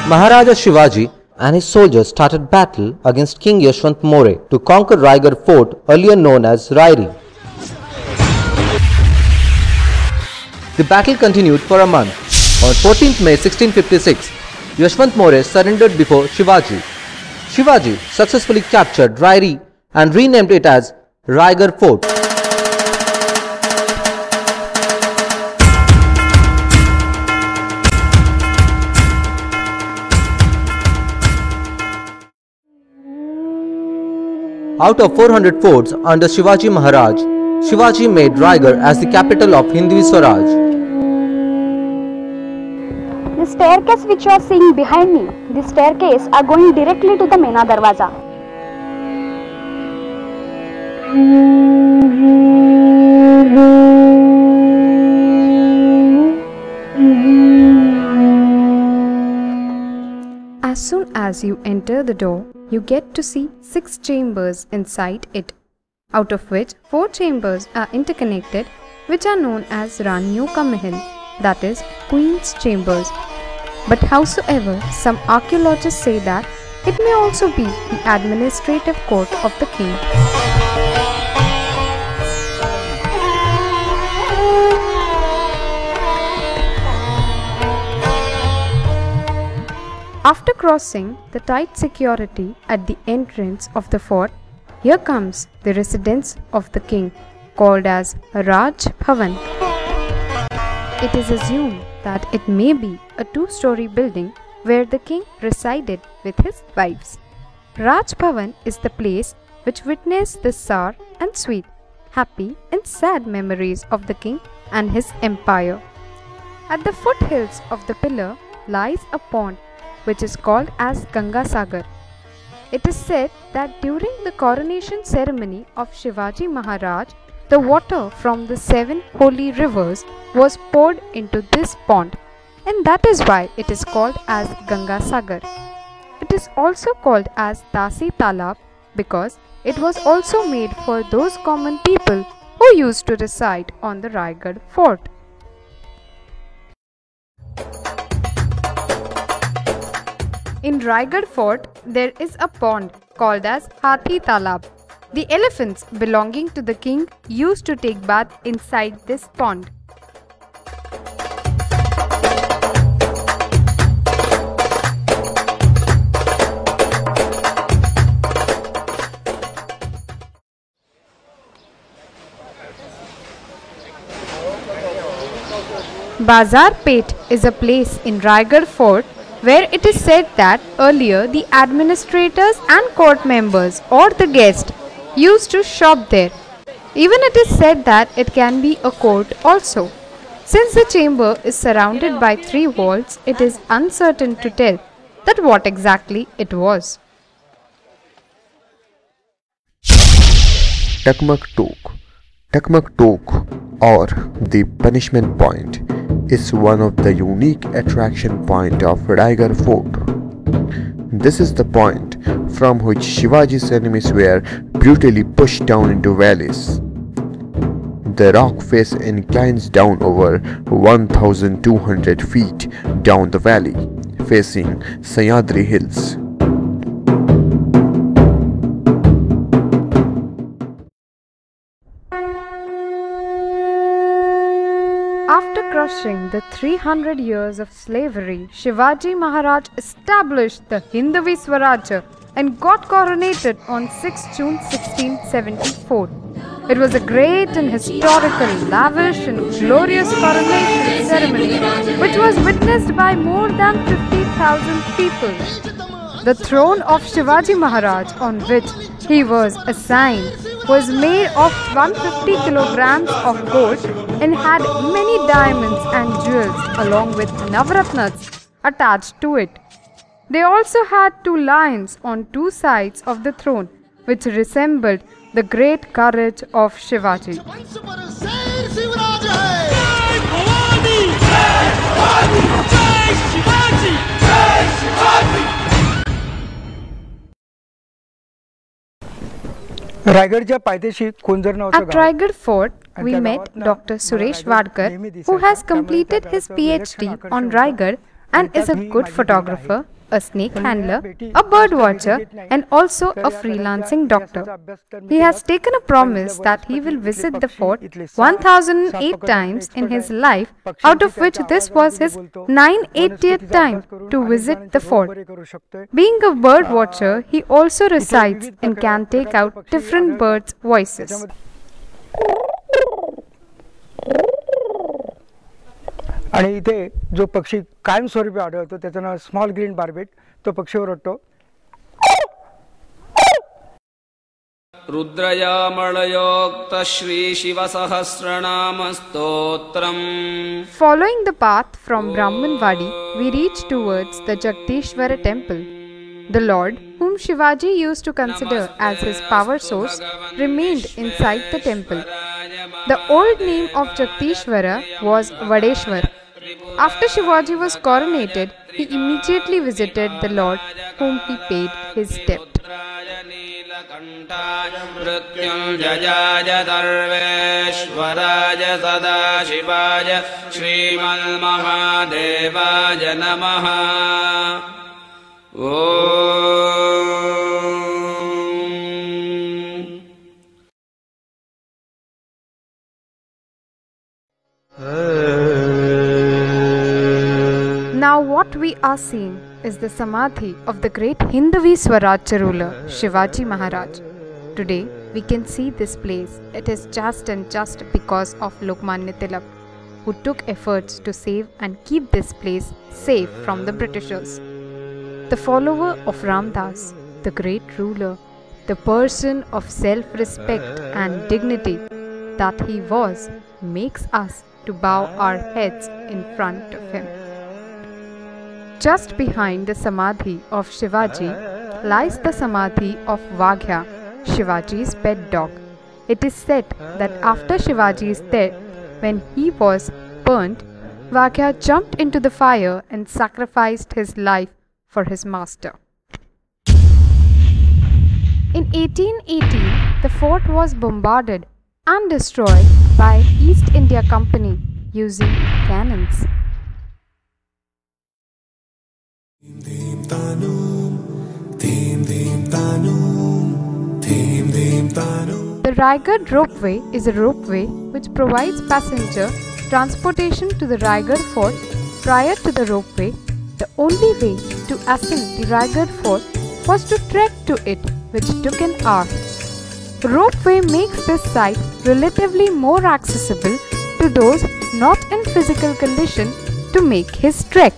Maharaja Shivaji and his soldiers started battle against King Yashwant More to conquer Raigarh Fort, earlier known as Rairi. The battle continued for a month. On 14th May 1656, Yashwant More surrendered before Shivaji. Shivaji successfully captured Rairi and renamed it as Raigarh Fort. Out of 400 forts under Shivaji Maharaj, Shivaji made Raigarh as the capital of Hindvi Swaraj. The staircase which you are seeing behind me, the staircase are going directly to the Mena Darwaza. As soon as you enter the door, you get to see 6 chambers inside it, out of which 4 chambers are interconnected, which are known as Raniyon Ka Mahal, that is, Queen's Chambers. But howsoever, some archaeologists say that it may also be the administrative court of the king. After crossing the tight security at the entrance of the fort, here comes the residence of the king, called as Raj Bhavan. It is assumed that it may be a 2-story building where the king resided with his wives. Raj Bhavan is the place which witnessed the sour and sweet, happy and sad memories of the king and his empire. At the foothills of the pillar lies a pond which is called as Ganga Sagar. It is said that during the coronation ceremony of Shivaji Maharaj, the water from the 7 holy rivers was poured into this pond, and that is why it is called as Ganga Sagar. It is also called as Dasi Talab because it was also made for those common people who used to reside on the Raigarh fort. In Raigarh Fort, there is a pond called as Hathi Talab. The elephants belonging to the king used to take bath inside this pond. Bazar Pet is a place in Raigarh Fort where it is said that earlier the administrators and court members or the guests used to shop there. Even it is said that it can be a court also. Since the chamber is surrounded by 3 walls, it is uncertain to tell that what exactly it was. Takmak Tok or the punishment point is one of the unique attraction point of Raigarh Fort. This is the point from which Shivaji's enemies were brutally pushed down into valleys. The rock face inclines down over 1,200 feet down the valley, facing Sahyadri Hills. After crushing the 300 years of slavery, Shivaji Maharaj established the Hindvi Swaraj and got coronated on 6 June 1674. It was a great and historical, lavish and glorious coronation ceremony which was witnessed by more than 50,000 people. The throne of Shivaji Maharaj on which he was assigned was made of 150 kilograms of gold and had many diamonds and jewels along with Navratnas attached to it. They also had 2 lions on 2 sides of the throne which resembled the great courage of Shivaji. रायगडच्या पायथ्याशी कोंजर नावाचं At Raigarh Fort, we met Dr. Suresh Wadkar, who has completed his PhD on Raigarh and is a good photographer, a snake handler, a bird watcher, and also a freelancing doctor. He has taken a promise that he will visit the fort 1008 times in his life, out of which this was his 980th time to visit the fort. Being a bird watcher, he also recites and can take out different birds' voices. आणि इथे जो पक्षी कायमस्वरूपी आढळतो त्याचं नाव small green barbette, तो पक्षी ओरडतो. रुद्रयामळयोक्त श्री शिवसहस्रनाम स्तोत्रम्. Following the path from Brahmanwadi, we reach towards the Jagdishwara temple. The Lord, whom Shivaji used to consider as his power source, remained inside the temple. The old name of Jagdishwara was Vadeshwar. After Shivaji was coronated, he immediately visited the Lord, whom he paid his debt. मृत्युञ्जयाय सर्वेश्वराय सदाशिवाय श्रीमन्महादेवाय नमः. Now what we are seeing is the Samadhi of the great Hindavi Swarajya ruler Shivaji Maharaj. Today we can see this place. It is just and just because of Lokmanya Tilak, who took efforts to save and keep this place safe from the Britishers. The follower of Ramdas, the great ruler, the person of self-respect and dignity that he was, makes us to bow our heads in front of him. Just behind the Samadhi of Shivaji lies the Samadhi of Vaghya, Shivaji's pet dog. It is said that after Shivaji's death, when he was burnt, Vaghya jumped into the fire and sacrificed his life for his master. In 1818, the fort was bombarded and destroyed by East India Company using cannons. The Raigarh ropeway is a ropeway which provides passenger transportation to the Raigarh fort. Prior to the ropeway, the only way to ascend the Raigarh fort was to trek to it, which took an hour. Ropeway makes this site relatively more accessible to those not in physical condition to make his trek.